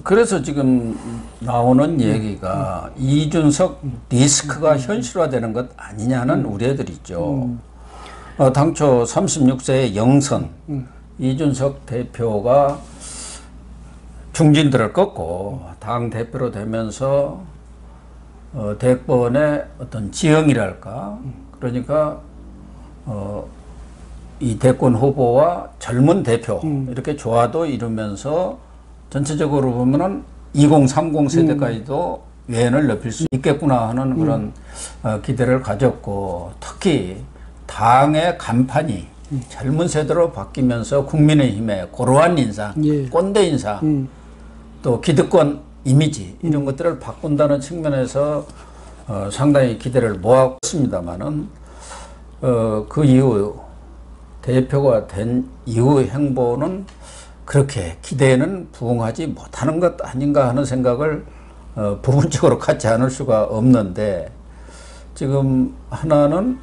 그래서 지금 나오는 얘기가 이준석 리스크가 현실화되는 것 아니냐는 우려들이 있죠. 당초 36세의 영선 이준석 대표가 중진들을 꺾고 당 대표로 되면서 대권의 어떤 지형이랄까, 그러니까 이 대권 후보와 젊은 대표 이렇게 조화도 이루면서 전체적으로 보면은 2030 세대까지도 외연을 넓힐 수 있겠구나 하는 그런 기대를 가졌고, 특히 당의 간판이 젊은 세대로 바뀌면서 국민의힘의 고루한 인상, 예. 꼰대 인상, 또 기득권 이미지 이런 것들을 바꾼다는 측면에서 상당히 기대를 모았습니다만은 그 이후 대표가 된 이후 행보는 그렇게 기대에는 부응하지 못하는 것 아닌가 하는 생각을 부분적으로 갖지 않을 수가 없는데, 지금 하나는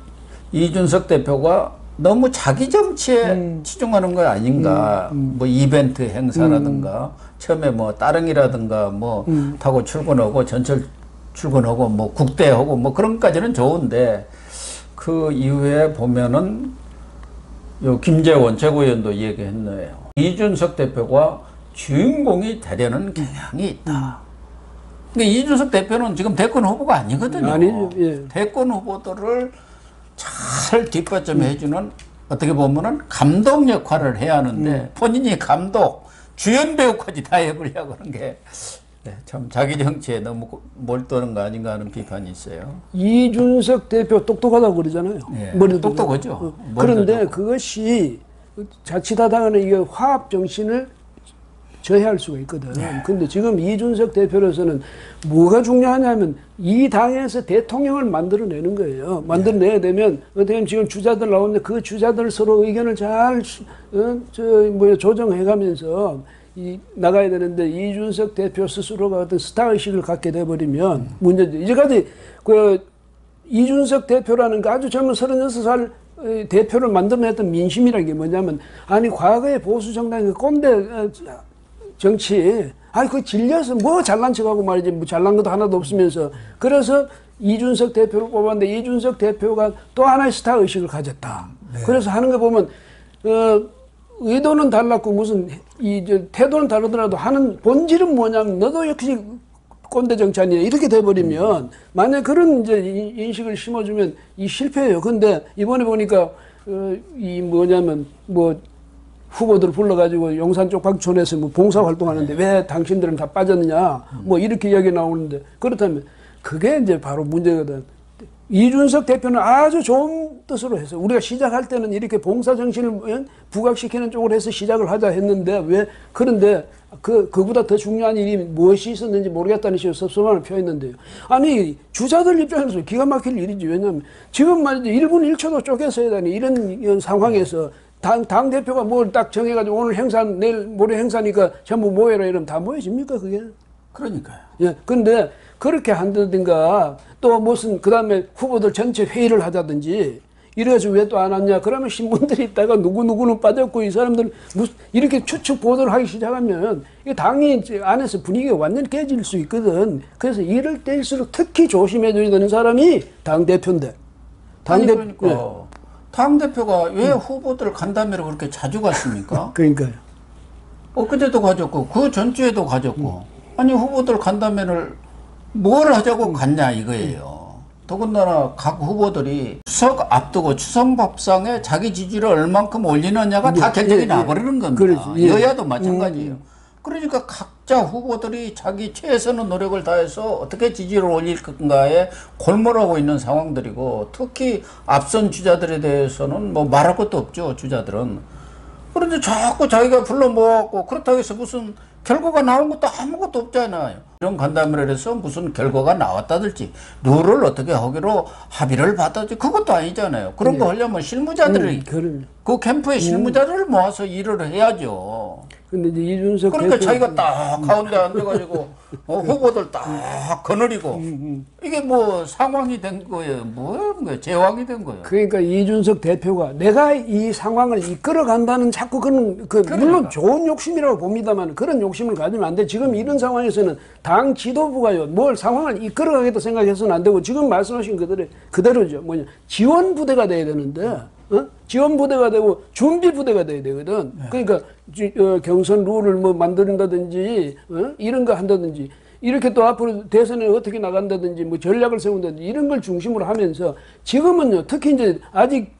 이준석 대표가 너무 자기 정치에 치중하는 거 아닌가. 뭐 이벤트 행사라든가 처음에 뭐 따릉이라든가 뭐 타고 출근하고 전철 출근하고 뭐 국대하고 뭐 그런 것까지는 좋은데, 그 이후에 보면은 요 김재원 최고위원도 얘기했네요. 이준석 대표가 주인공이 되려는 경향이 있다. 근데 이준석 대표는 지금 대권 후보가 아니거든요. 아니죠. 예. 대권 후보들을 잘 뒷받침해주는 어떻게 보면은 감독 역할을 해야 하는데 본인이 감독, 주연 배우까지 다 해보려고 하는 게 참 자기 정치에 너무 몰두하는 거 아닌가 하는 비판이 있어요. 이준석 대표 똑똑하다고 그러잖아요. 예, 머리도 똑똑하죠. 그런데 그것이 자칫하다가는 이게 화합 정신을 저해할 수가 있거든. 근데 지금 이준석 대표로서는 뭐가 중요하냐면 이 당에서 대통령을 만들어내는 거예요. 만들어내야 되면 어떻게 보면 지금 주자들 나오는데 그 주자들 서로 의견을 잘 조정해가면서 나가야 되는데, 이준석 대표 스스로가 어떤 스타의식을 갖게 돼버리면 문제죠. 이제까지 그 이준석 대표라는 그 아주 젊은 36살 대표를 만들어냈던 민심이라는 게 뭐냐면, 아니 과거의 보수 정당의 꼰대 정치, 아니 그 질려서 뭐 잘난 척하고 말이지, 뭐 잘난 것도 하나도 없으면서. 그래서 이준석 대표를 뽑았는데 이준석 대표가 또 하나의 스타 의식을 가졌다. 네. 그래서 하는 거 보면 의도는 달랐고 무슨 태도는 다르더라도 하는 본질은 뭐냐면 너도 역시 꼰대 정치 아니냐 이렇게 돼버리면 만약 그런 이제 인식을 심어주면 실패해요. 근데 이번에 보니까 뭐냐면 후보들 불러가지고 용산 쪽 박촌에서 뭐 봉사활동하는데 왜 당신들은 다 빠졌느냐 뭐 이렇게 이야기 나오는데, 그렇다면 그게 이제 바로 문제거든. 이준석 대표는 아주 좋은 뜻으로 해서 우리가 시작할 때는 이렇게 봉사 정신을 부각시키는 쪽으로 해서 시작을 하자 했는데, 그런데 그보다 더 중요한 일이 무엇이 있었는지 모르겠다는 식으로 섭섭함을 표했는데요. 아니 주자들 입장에서 기가 막힐 일이지. 왜냐하면 지금 말이지 1분 1초도 쪼개서야 되니 이런 상황에서 당 대표가 뭘 딱 정해가지고 오늘 행사, 내일 모레 행사니까 전부 모여라 이러면 다 모여집니까 그게? 그러니까요. 예. 근데 그렇게 한다든가 또 무슨 그 다음에 후보들 전체 회의를 하자든지 이래가지고 왜 또 안 왔냐? 그러면 신분들이 있다가 누구는 빠졌고 이 사람들 무슨 이렇게 추측 보도를 하기 시작하면 이 당이 안에서 분위기가 완전히 깨질 수 있거든. 그래서 이럴 때일수록 특히 조심해줘야 되는 사람이 당대표인데. 그러니까. 네. 당대표가 왜 후보들 간담회를 그렇게 자주 갔습니까? 그러니까요. 그때도 가졌고 그 전주에도 가졌고 아니 후보들 간담회를 뭘 하자고 갔냐 이거예요. 더군다나 각 후보들이 추석 앞두고 추석 밥상에 자기 지지를 얼만큼 올리느냐가 다 결정이 나버리는 겁니다. 그렇지. 여야도 마찬가지예요. 그러니까 각자 후보들이 자기 최선의 노력을 다해서 어떻게 지지를 올릴 건가에 골몰하고 있는 상황들이고, 특히 앞선 주자들에 대해서는 뭐 말할 것도 없죠, 주자들은. 그런데 자꾸 자기가 불러 모아갖고 그렇다고 해서 무슨 결과가 나온 것도 아무것도 없잖아요. 이런 간담회를 해서 무슨 결과가 나왔다든지 룰을 어떻게 하기로 합의를 받았지 그것도 아니잖아요. 그런 거 하려면 실무자들이 그 캠프의 실무자들을 모아서 일을 해야죠. 근데 이제 이준석 그러니까 자기가 딱 가운데 앉아가지고 후보들 딱 거느리고 이게 뭐 상황이 된 거예요. 뭐하는 거예요? 제왕이 된 거예요. 그러니까 이준석 대표가 내가 이 상황을 이끌어 간다는 자꾸 그런 물론 좋은 욕심이라고 봅니다만 그런 욕심을 가지면 안 돼. 지금 이런 상황에서는 당 지도부가요 뭘 상황을 이끌어 가겠다 생각해서는 안 되고 지금 말씀하신 그대로죠. 뭐냐 지원 부대가 돼야 되는데. 지원 부대가 되고 준비 부대가 돼야 되거든. 그러니까 경선 룰을 뭐 만든다든지 이런 거 한다든지 이렇게 또 앞으로 대선에 어떻게 나간다든지 뭐 전략을 세운다든지 이런 걸 중심으로 하면서 지금은요 특히 이제 아직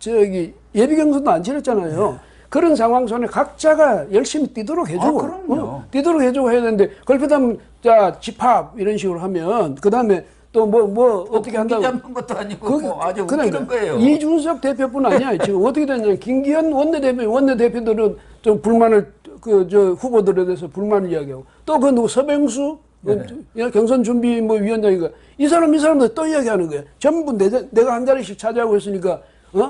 예비 경선도 안 치렀잖아요. 그런 상황 속에 각자가 열심히 뛰도록 해주고 뛰도록 해주고 해야 되는데 걸핏하면 자 집합 이런 식으로 하면 그 다음에 또 어떻게 한다고 잡는 것도 아니고 뭐 아주 웃기는 거예요. 이준석 대표뿐 아니야. 지금 어떻게 됐냐? 김기현 원내대표들은 좀 불만을 후보들에 대해서 불만을 이야기하고 또 그 누구 서병수 경선 준비 위원장이가 이 사람들 또 이야기하는 거야. 전부 내가 한 자리씩 차지하고 있으니까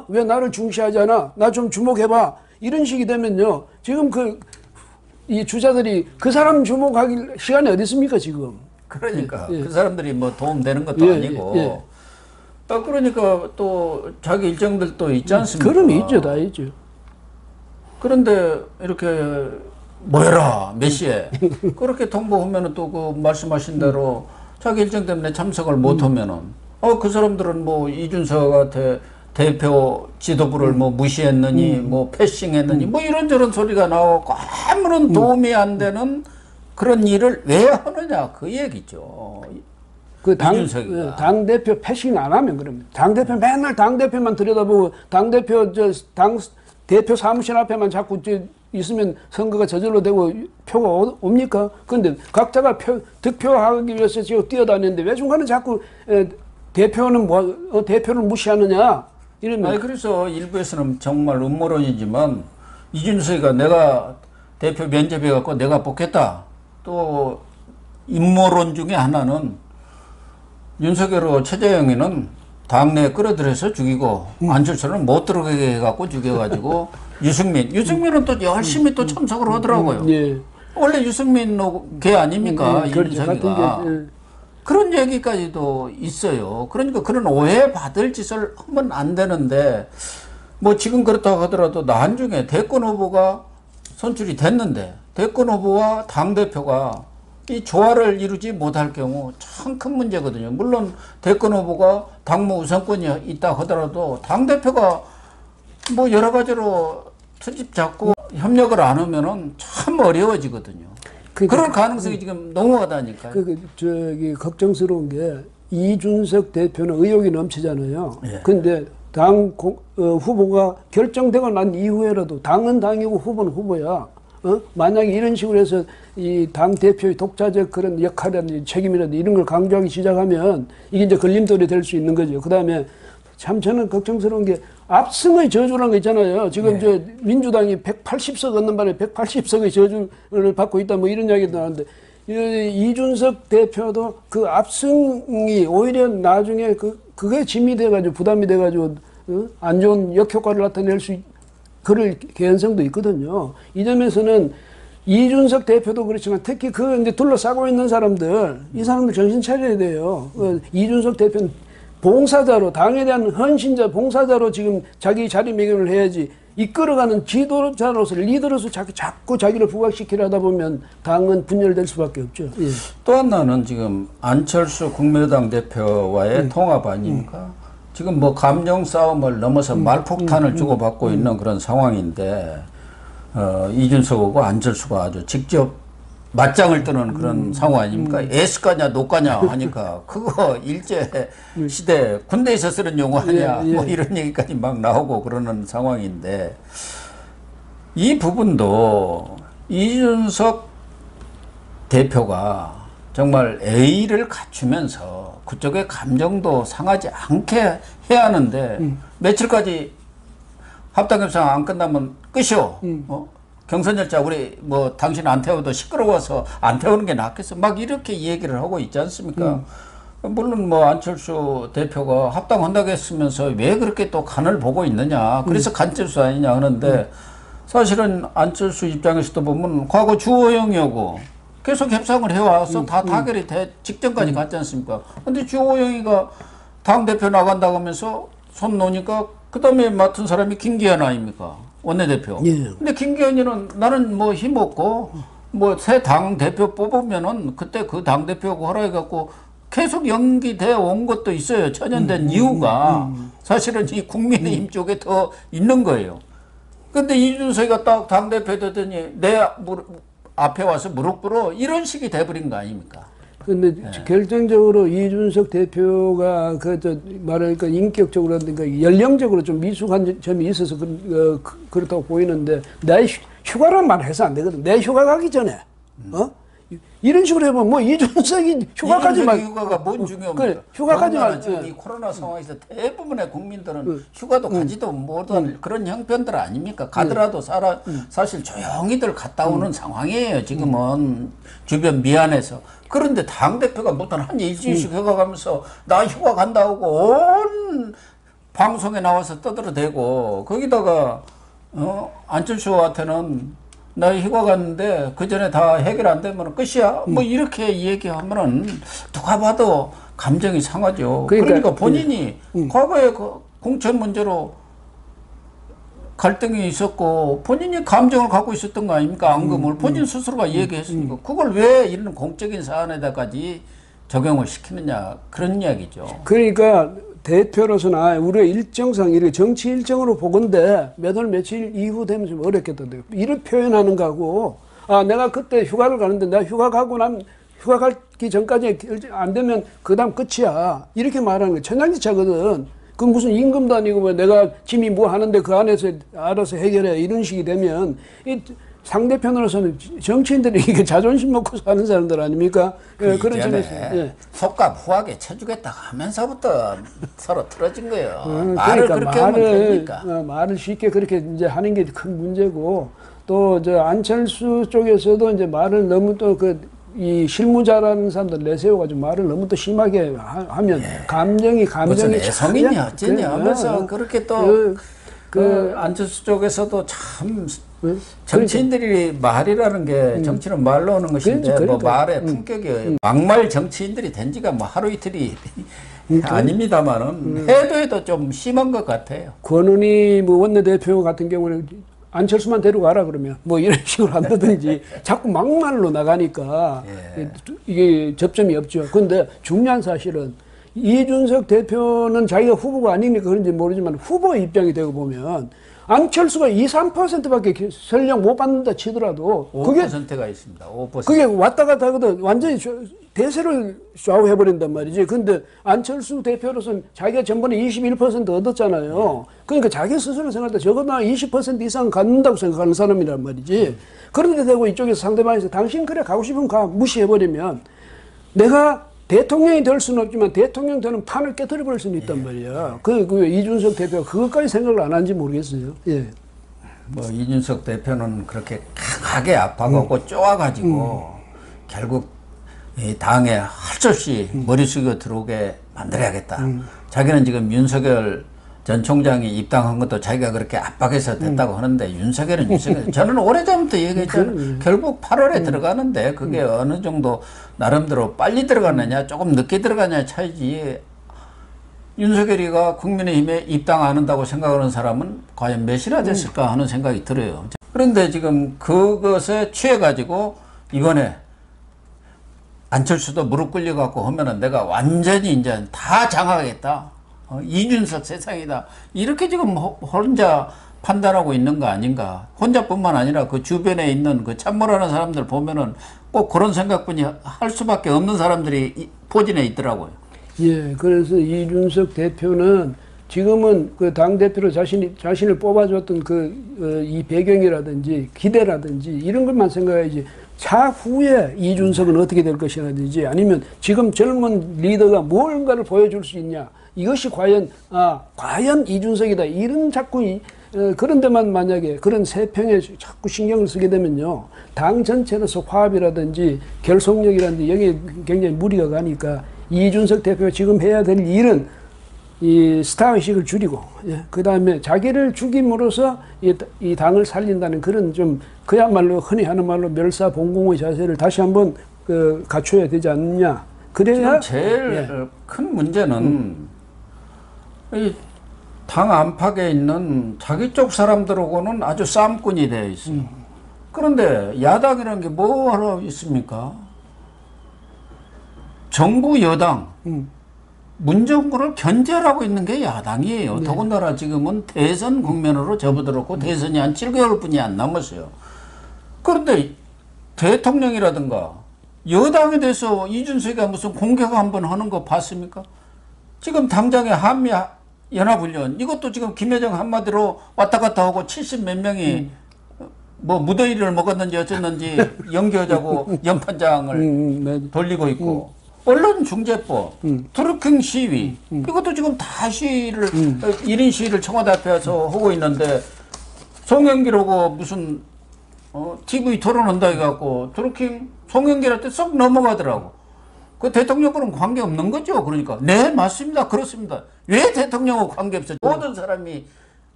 왜 나를 중시하지 않아? 나 좀 주목해봐. 이런 식이 되면요. 지금 이 주자들이 그 사람 주목하기 시간이 어디 있습니까 지금? 그러니까 그 사람들이 뭐 도움 되는 것도 아니고 그러니까 또 자기 일정들도 있지 않습니까? 그럼 있죠, 다 있죠. 그런데 이렇게 모여라 몇 시에 그렇게 통보하면은 또 그 말씀하신 대로 자기 일정 때문에 참석을 못하면은 그 사람들은 뭐 이준석한테 대표 지도부를 뭐 무시했느니 뭐 패싱했느니 뭐 이런저런 소리가 나오고 아무런 도움이 안 되는 그런 일을 왜 하느냐 그 얘기죠. 당 대표 패싱 안 하면 그러면 당 대표 맨날 당 대표만 들여다보고 당 대표 대표 사무실 앞에만 자꾸 있으면 선거가 저절로 되고 표가 옵니까? 그런데 각자가 득표하기 위해서 지금 뛰어다니는데 왜 중간에 자꾸 대표를 무시하느냐 이러면. 그래서 일부에서는 정말 음모론이지만 이준석이가 내가 대표 면접해갖고 내가 뽑겠다. 또阴谋론 중에 하나는 윤석열하고 최재형이는 당내에 끌어들여서 죽이고 안철수는 못 들어가게 해갖고 죽여가지고 유승민은 또 열심히 또 참석을 하더라고요. 원래 유승민 걔 아닙니까? 이준석이가. 그런 얘기까지도 있어요. 그러니까 그런 오해받을 짓을 하면 안 되는데 뭐 지금 그렇다고 하더라도 나중에 대권 후보가 선출이 됐는데 대권 후보와 당대표가 이 조화를 이루지 못할 경우 참 큰 문제거든요. 물론 대권 후보가 당무 우선권이 있다 하더라도 당대표가 뭐 여러 가지로 트집 잡고 협력을 안 하면은 참 어려워지거든요. 그런 가능성이 지금 농후하다니까요. 걱정스러운 게 이준석 대표는 의욕이 넘치잖아요. 근데 당 후보가 결정되고 난 이후에라도 당은 당이고 후보는 후보야. 만약에 이런 식으로 해서 이 당 대표의 독자적 그런 역할이라든지 책임이라든지 이런 걸 강조하기 시작하면 이게 이제 걸림돌이 될 수 있는 거죠. 그 다음에 참 저는 걱정스러운 게 압승의 저주라는 거 있잖아요. 지금 저 민주당이 180석 얻는 바람에 180석의 저주를 받고 있다 뭐 이런 이야기도 나오는데 이준석 대표도 그 압승이 오히려 나중에 그게 짐이 돼가지고 부담이 돼가지고 안 좋은 역효과를 나타낼 수 그럴 개연성도 있거든요. 이 점에서는 이준석 대표도 그렇지만 특히 이제 둘러싸고 있는 사람들, 이 사람들 정신 차려야 돼요. 이준석 대표는 봉사자로, 당에 대한 헌신자, 봉사자로 지금 자기 자리매김을 해야지 이끌어가는 지도자로서, 리더로서 자꾸 자기를 부각시키려 하다 보면 당은 분열될 수밖에 없죠. 또 하나는 지금 안철수 국민의당 대표와의 통합 아닙니까? 지금 뭐 감정 싸움을 넘어서 말폭탄을 주고받고 있는 그런 상황인데 이준석하고 안철수가 아주 직접 맞짱을 뜨는 그런 상황 아닙니까? 에스까냐 노까냐 하니까 그거 일제 시대 군대에서 쓰는 용어 아니야 뭐 이런 얘기까지 막 나오고 그러는 상황인데 이 부분도 이준석 대표가 정말 A를 갖추면서 그쪽의 감정도 상하지 않게 해야 하는데 며칠까지 합당 협상 안 끝나면 끝이요. 경선열차 우리 뭐 당신 안 태워도 시끄러워서 안 태우는 게 낫겠어. 막 이렇게 얘기를 하고 있지 않습니까? 물론 뭐 안철수 대표가 합당한다고 했으면서 왜 그렇게 또 간을 보고 있느냐. 그래서 간철수 아니냐 하는데 사실은 안철수 입장에서도 보면 과거 주호영이하고 계속 협상을 해와서 다 타결이 직전까지 갔지 않습니까? 근데 주호영이가 당대표 나간다고 하면서 손 놓으니까 그 다음에 맡은 사람이 김기현 아닙니까? 원내대표. 예. 근데 김기현이는 나는 뭐 힘없고 뭐 새 당대표 뽑으면은 그때 그 당대표하고 허락해갖고 계속 연기돼 온 것도 있어요. 천연된 이유가 사실은 이 국민의힘 쪽에 더 있는 거예요. 근데 이준석이가 딱 당대표 되더니 내 앞에 와서 무릎 꿇어 이런 식이 돼버린 거 아닙니까? 근데 결정적으로 이준석 대표가 말하니까 인격적으로든가 연령적으로 좀 미숙한 점이 있어서 그렇다고 보이는데 내 휴가란 말 해서 안 되거든. 내 휴가 가기 전에 이런 식으로 해보면 뭐 이준석이 휴가까지만 휴가가 뭔 중요합니까? 그래, 휴가까지만 지금 이 코로나 상황에서 대부분의 국민들은 휴가도 가지도 못한 그런 형편들 아닙니까? 가더라도 사실 조용히들 갔다 오는 상황이에요. 지금은 주변 미안해서. 그런데 당대표가 못한 한 일주일씩 휴가 가면서 나 휴가 간다고 온 방송에 나와서 떠들어대고 거기다가 안철수한테는 나 휴가 갔는데 그 전에 다 해결 안 되면 끝이야. 뭐 이렇게 얘기하면은 누가 봐도 감정이 상하죠. 그러니까 본인이 과거에 그 공천 문제로 갈등이 있었고 본인이 감정을 갖고 있었던 거 아닙니까? 앙금을 본인 스스로가 얘기했으니까 그걸 왜 이런 공적인 사안에다까지 적용을 시키느냐 그런 이야기죠. 그러니까 대표로서는 우리가 일정상 이렇게 정치 일정으로 보건데 몇 월 며칠 이후 되면 좀 어렵겠던데 이렇게 표현하는 거하고 내가 그때 휴가를 가는데 내가 휴가 가고 난 휴가 가기 전까지 안 되면 그 다음 끝이야 이렇게 말하는 거 천양지차거든. 그 무슨 임금도 아니고 뭐 내가 짐이 뭐 하는데 그 안에서 알아서 해결해 이런 식이 되면 이 상대편으로서는 정치인들이 이게 자존심 먹고 사는 사람들 아닙니까? 그런 점에서 속값 후하게 쳐주겠다 하면서부터 서로 틀어진 거예요. 말을 그러니까 그렇게 하면 됩니까? 말을 쉽게 그렇게 이제 하는 게 큰 문제고 또 저 안철수 쪽에서도 이제 말을 너무 또 이 실무자라는 사람들 내세워가지고 말을 너무 또 심하게 하면 감정이 무슨 애성이냐 어쩌냐 하면서 그렇게 또 안철수 쪽에서도 참 정치인들이 말이라는 게 정치는 말로 오는 것인데 뭐 말의 품격이 막말 정치인들이 된 지가 뭐 하루 이틀이 아닙니다만은 해도 좀 심한 것 같아요. 권은희 뭐 원내대표 같은 경우는 안철수만 데려가라 그러면 뭐 이런 식으로 한다든지 자꾸 막말로 나가니까 이게 접점이 없죠. 그런데 중요한 사실은 이준석 대표는 자기가 후보가 아니니까 그런지 모르지만 후보 입장이 되고 보면 안철수가 2, 3%밖에 설령 못 받는다 치더라도 5%가 있습니다. 5%. 그게 왔다 갔다 하거든. 완전히 대세를 좌우해버린단 말이지. 근데 안철수 대표로서는 자기가 전번에 21% 얻었잖아요. 그러니까 자기 스스로 생각할 때 적어도 20% 이상 갖는다고 생각하는 사람이란 말이지. 그런데 되고 이쪽에서 상대방에서 당신 그래 가고 싶으면 가 무시해버리면 내가 대통령이 될 수는 없지만 대통령 되는 판을 깨뜨려버릴 수는 있단 말이야. 그 이준석 대표가 그것까지 생각을 안 하는지 모르겠어요. 예. 뭐 이준석 대표는 그렇게 강하게 압박하고 쪼아가지고 결국 이 당에 할 수 없이 머리 숙여 들어오게 만들어야겠다. 자기는 지금 윤석열 전 총장이 입당한 것도 자기가 그렇게 압박해서 됐다고 하는데 윤석열 저는 오래전부터 얘기했잖아요. 결국 8월에 들어가는데 그게 어느 정도 나름대로 빨리 들어가느냐 조금 늦게 들어가느냐 차이지. 윤석열이가 국민의힘에 입당 안 한다고 생각하는 사람은 과연 몇이나 됐을까 하는 생각이 들어요. 그런데 지금 그것에 취해가지고 이번에 안철수도 무릎 꿇려갖고 하면은 내가 완전히 이제 다 장악하겠다. 이준석 세상이다. 이렇게 지금 혼자 판단하고 있는 거 아닌가. 혼자뿐만 아니라 그 주변에 있는 그 참모라는 사람들 보면은 꼭 그런 생각뿐이 할 수밖에 없는 사람들이 포진해 있더라고요. 예, 그래서 이준석 대표는 지금은 그 당대표로 자신을 뽑아줬던 이 배경이라든지 기대라든지 이런 것만 생각해야지 차후에 이준석은 어떻게 될 것이라든지 아니면 지금 젊은 리더가 무언가를 보여줄 수 있냐 이것이 과연 이준석이다 이런 자꾸 그런 데만 만약에 그런 세평에 자꾸 신경을 쓰게 되면요. 당 전체로서 화합이라든지 결속력이라든지 여기에 굉장히 무리가 가니까 이준석 대표가 지금 해야 될 일은 이 스타의식을 줄이고, 예, 그 다음에 자기를 죽임으로써 이 당을 살린다는 그런 좀 그야말로 흔히 하는 말로 멸사봉공의 자세를 다시 한번 갖춰야 되지 않느냐. 그래야 지금 제일 큰 문제는 이 당 안팎에 있는 자기 쪽 사람들하고는 아주 쌈꾼이 되어 있어요. 그런데 야당이라는 게 뭐 하러 있습니까? 정부 여당 문정부를 견제하고 있는 게 야당이에요. 더군다나 지금은 대선 국면으로 접어들었고 대선이 한 7개월뿐이 안 남았어요. 그런데 대통령이라든가 여당에 대해서 이준석이가 무슨 공격 한번 하는 거 봤습니까? 지금 당장에 한미 연합훈련 이것도 지금 김여정 한마디로 왔다 갔다 하고 70 몇 명이 뭐 무더위를 먹었는지 어쨌는지 연기하자고 연판장을 돌리고 있고 언론중재법, 트루킹 시위 이것도 지금 다 시위를 1인 시위를 청와대 앞에 와서 하고 있는데 송영길하고 무슨 TV 토론한다 해갖고 트루킹 송영길한테 쏙 넘어가더라고. 그 대통령과는 관계없는 거죠. 그러니까 네 맞습니다. 그렇습니다. 왜 대통령하고 관계없어요? 모든 사람이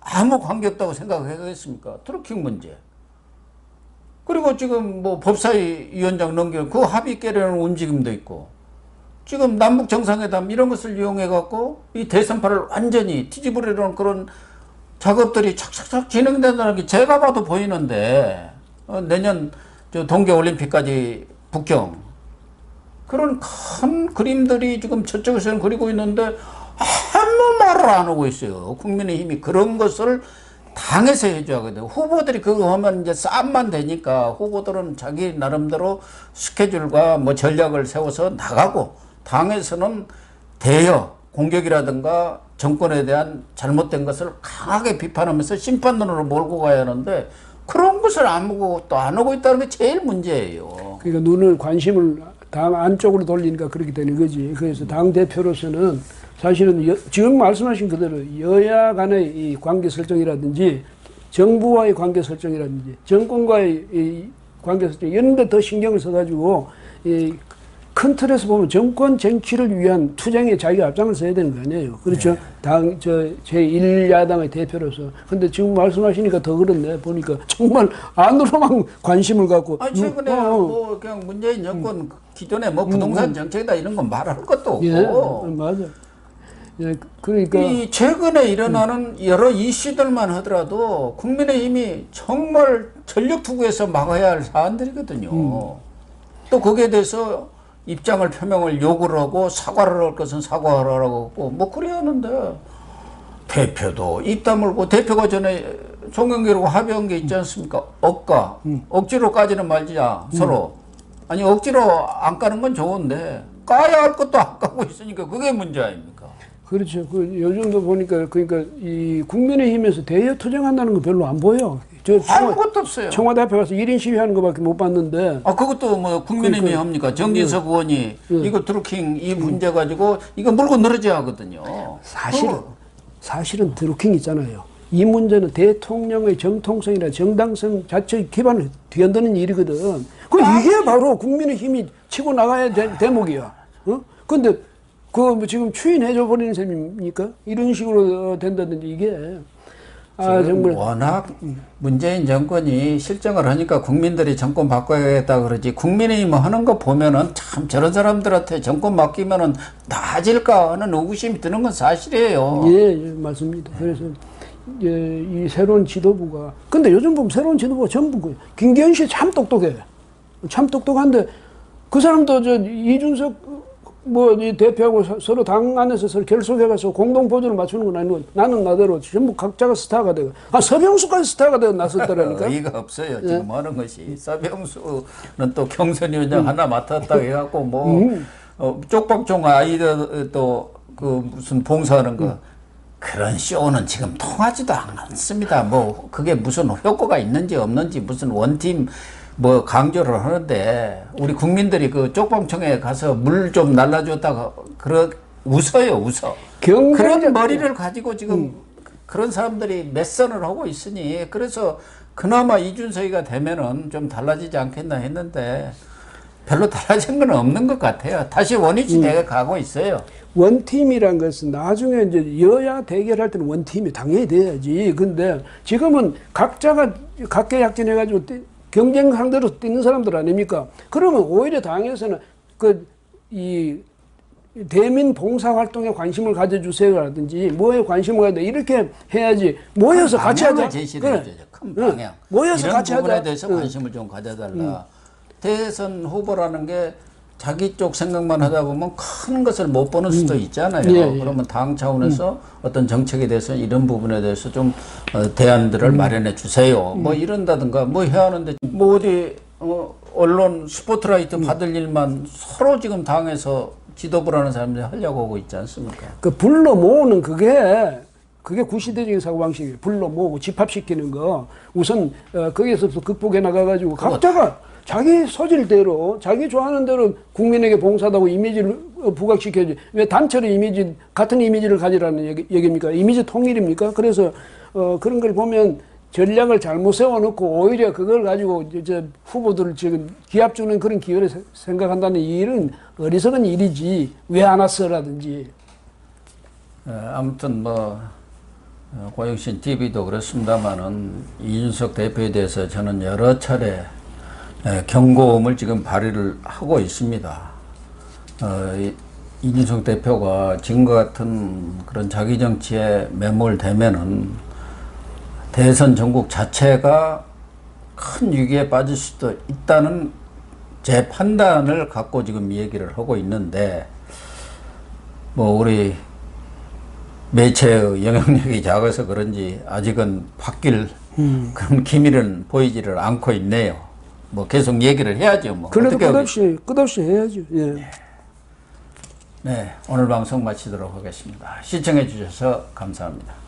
아무 관계없다고 생각하겠습니까? 트루킹 문제. 그리고 지금 뭐 법사위원장 넘겨 그 합의 깨려는 움직임도 있고 지금 남북 정상회담 이런 것을 이용해 갖고 이 대선판을 완전히 뒤집으려는 그런 작업들이 착착착 진행된다는 게 제가 봐도 보이는데 내년 동계올림픽까지 북경 그런 큰 그림들이 지금 저쪽에서는 그리고 있는데 아무 말을 안 하고 있어요. 국민의힘이 그런 것을 당에서 해줘야 하거든요. 후보들이 그거 하면 이제 싸움만 되니까 후보들은 자기 나름대로 스케줄과 뭐 전략을 세워서 나가고 당에서는 대여 공격이라든가 정권에 대한 잘못된 것을 강하게 비판하면서 심판론으로 몰고 가야 하는데 그런 것을 아무것도 안 하고 있다는 게 제일 문제예요. 그러니까 눈을 관심을 당 안쪽으로 돌리니까 그렇게 되는 거지. 그래서 당 대표로서는 사실은 지금 말씀하신 그대로 여야 간의 이 관계 설정이라든지 정부와의 관계 설정이라든지 정권과의 이 관계 설정 이런 데 더 신경을 써가지고 이 큰 틀에서 보면 정권 쟁취를 위한 투쟁에 자기가 앞장을 서야 되는 거 아니에요. 그렇죠. 네. 제1야당의 대표로서. 근데 지금 말씀하시니까 더 그렇네. 보니까 정말 안으로만 관심을 갖고. 최근에 뭐 그냥 문재인 정권 기존에 뭐 부동산 정책이다 이런 건 말할 것도 없고. 예, 맞아. 예, 그러니까. 이 최근에 일어나는 여러 이슈들만 하더라도 국민의힘이 정말 전력 투구해서 막아야 할 사안들이거든요. 또 거기에 대해서 입장을 표명을 요구를 하고 사과를 할 것은 사과하라고 하고 뭐 그래야 하는데 대표도 입 다물고 대표가 전에 송영길하고 합의한 게 있지 않습니까? 억지로 까지는 말자 서로. 아니 억지로 안 까는 건 좋은데 까야 할 것도 안 까고 있으니까 그게 문제 아닙니까? 그렇죠. 요즘도 보니까 그러니까 이 국민의힘에서 대여 투쟁한다는 거 별로 안 보여. 아무것도 없어요. 청와대 앞에 가서 1인 시위하는 것밖에 못 봤는데. 그것도 뭐 국민의힘이 합니까? 정진석 의원이 이거 드루킹 이 문제 가지고 이거 물고 늘어져야 하거든요. 사실은 드루킹 있잖아요. 이 문제는 대통령의 정통성이나 정당성 자체의 기반을 뒤흔드는 일이거든. 이게 바로 국민의힘이 치고 나가야 될 대목이야. 근데 뭐 지금 추인해줘 버리는 셈입니까? 이런 식으로 된다든지 이게. 정말 워낙 문재인 정권이 실정을 하니까 국민들이 정권 바꿔야겠다 그러지 국민의힘 하는 거 보면은 참 저런 사람들한테 정권 맡기면은 나아질까 하는 의구심이 드는 건 사실이에요. 예, 맞습니다. 그래서 이 새로운 지도부가 근데 요즘 보면 새로운 지도부가 전부 김기현 씨 참 똑똑해. 참 똑똑한데 그 사람도 이준석 이 대표하고 서로 당 안에서 서로 결속해가서 공동 보조를 맞추는 건 아니고 나는 나대로 전부 각자가 스타가 되고 서병수까지 스타가 되어 나섰더라니까. 의의가 없어요. 지금 하는 것이. 서병수는 또 경선위원장 하나 맡았다고 해갖고 쪽방촌 아이들 또 그 무슨 봉사하는 거 그런 쇼는 지금 통하지도 않습니다. 그게 무슨 효과가 있는지 없는지 무슨 원팀 강조를 하는데 우리 국민들이 그 쪽방청에 가서 물 좀 날라줬다가 웃어요. 그런 머리를 가지고 지금 그런 사람들이 몇 선을 하고 있으니 그래서 그나마 이준석이가 되면은 좀 달라지지 않겠나 했는데 별로 달라진 건 없는 것 같아요. 다시 원위치대에 가고 있어요. 원팀이란 것은 나중에 이제 여야 대결할 때는 원팀이 당연히 돼야지. 근데 지금은 각자가 각계약진해가지고 경쟁 상대로 뛰는 사람들 아닙니까? 그러면 오히려 당에서는 이 대민 봉사 활동에 관심을 가져주세요라든지 뭐에 관심을 가져 이렇게 해야지 모여서 같이 하자. 제시를 해줘야죠. 큰 방향. 모여서 이런 같이 부분에 하자. 대해서 관심을 좀 가져달라. 대선 후보라는 게 자기 쪽 생각만 하다 보면 큰 것을 못 보는 수도 있잖아요. 예, 예. 그러면 당 차원에서 어떤 정책에 대해서 이런 부분에 대해서 좀 대안들을 마련해 주세요. 뭐 이런다든가 뭐 해야 하는데 뭐 어디 언론 스포트라이트 받을 일만 서로 지금 당에서 지도부를 하는 사람들이 하려고 하고 있지 않습니까? 그 불러 모으는 그게 구시대적인 사고방식이에요. 불러 모으고 집합시키는 거. 우선 거기에서부터 극복해 나가가지고 각자가 자기 소질대로 자기 좋아하는 대로 국민에게 봉사하다고 이미지를 부각시켜야지. 왜 단체로 이미지 같은 이미지를 가지라는 얘기입니까? 이미지 통일입니까? 그래서 그런 걸 보면 전략을 잘못 세워놓고 오히려 그걸 가지고 이제 후보들을 지금 기합 주는 그런 기회를 생각한다는 이 일은 어리석은 일이지. 왜 안 왔어라든지. 아무튼 뭐 고영신 TV도 그렇습니다만은 이준석 대표에 대해서 저는 여러 차례 경고음을 지금 발휘를 하고 있습니다. 이준석 대표가 지금과 같은 그런 자기 정치에 매몰되면은 대선 전국 자체가 큰 위기에 빠질 수도 있다는 제 판단을 갖고 지금 이 얘기를 하고 있는데, 뭐 우리 매체의 영향력이 작아서 그런지 아직은 바뀔 그런 기미는 보이지를 않고 있네요. 뭐 계속 얘기를 해야죠. 뭐 그래도 어떻게 끝없이 해야죠. 예. 네, 오늘 방송 마치도록 하겠습니다. 시청해 주셔서 감사합니다.